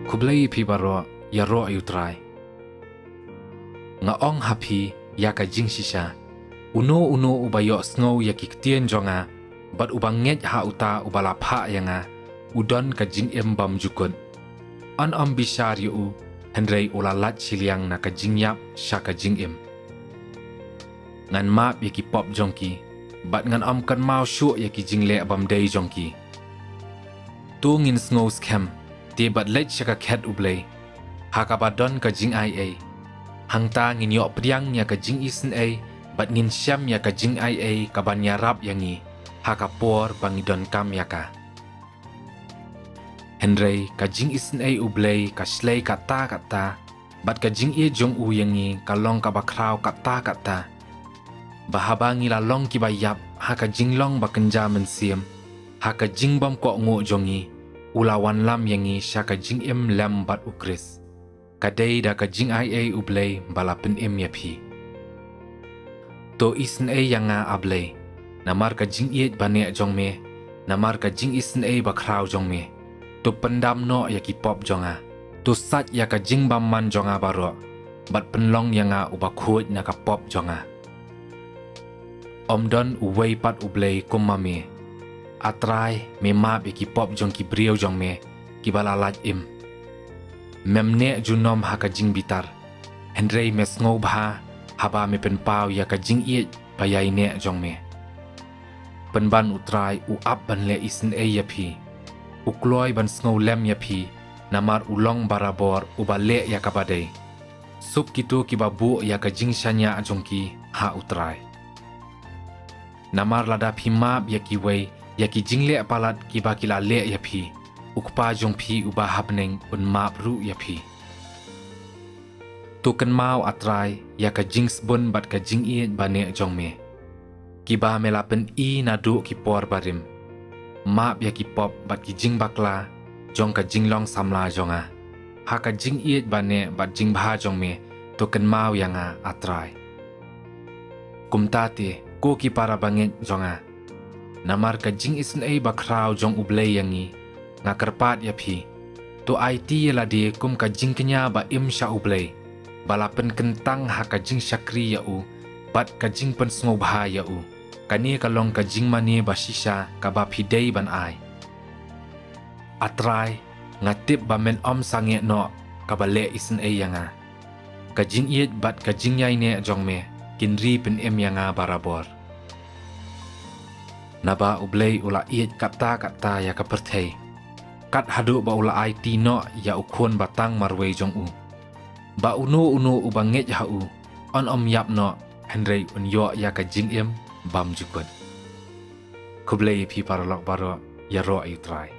kublai pi baro ya ro ayutrai nga ong happy ya ka jing shisha uno ubayo snow ya kiktien jonga bat ubanget ha uta ubala pha yanga udon ka jing bam jukun an ambishar yu henrei ulalat siliang na ka jing yap sha ka jing ngan map ya ki pop jongki bat ngan am kan mau shu ya ki jing le bam dei jongki tu ngin snow scam te bat lech shaka cat ublei hakabadon ka jing ia hangta ngin yo priang ya ka jing isen bat ngin syam ya ka jing ia ka ban yarap yangi hakapor bangidon kam yaka henrei ka jing isen ublei ka slei kata bat ka jing jong u yangi ka long ka bakrau kata bahabangi la long ki bayap haka jing long bakenja mensiam haka jing bam ko ngo jongi ulawan lam yangi shaka jing lam bat ukris kadai da ka jing ia ublei balapen yapi to isen yanga ablei namar ka jing bane jongme namar ka jing isen bakrau jongme to pendam no yaki pop jonga to sat ya ka jing bam man jonga baro bat penlong yanga ubakhoj na ka pop jonga omdon uwei pat ublei kumame atrai me map ki pop jong ki brio jong me ki balalaj memne junom haka jing bitar henrei mes ngau bha haba me pen pau ya ka jing payai ne jong me penban utrai u ap ban le isen yapi ukloi ban ngau lem yapi namar ulong barabor ubale ya ka badai sup kitu ki babu ya ka jing shanya jong ki ha utrai namar lada phimap ya ki wei ya ki jingle palat ki bakila le ya phi ukpa jong phi uba habneng un map ru ya phi tukan mau atrai ya ka jings bun bat ka jing bane jong me ki ba melapen na du ki por barim map ya ki pop bat ki jing bakla jong ka jing long samla jonga ha ka jing bane bat jing bha jong me tukan mau yanga atrai kumtate ko ki para banget jonga namar ka jing isen bakrau jong ublei yangi nga kerpat ya phi to IT la de kum ka jing kenya ba sha ublei balapen kentang ha ka jing shakri ya u bat ka jing pen sngo bha ya u kani ka long ka jing mani ba shisha ka ba phi dei ban ai atrai nga tip ba men sange no ka ba le isen yanga ka jing bat ka jing yai ne jong me kinri pen yanga barabor naba ublei ula kata ya ka perthei kat hadu ba ula IT no ya ukhon batang marwei jong u ba uno ubanget ha u on yap no henrei un yo ya ka jing bam jukut kublei pi paralok baro ya ro ayutrai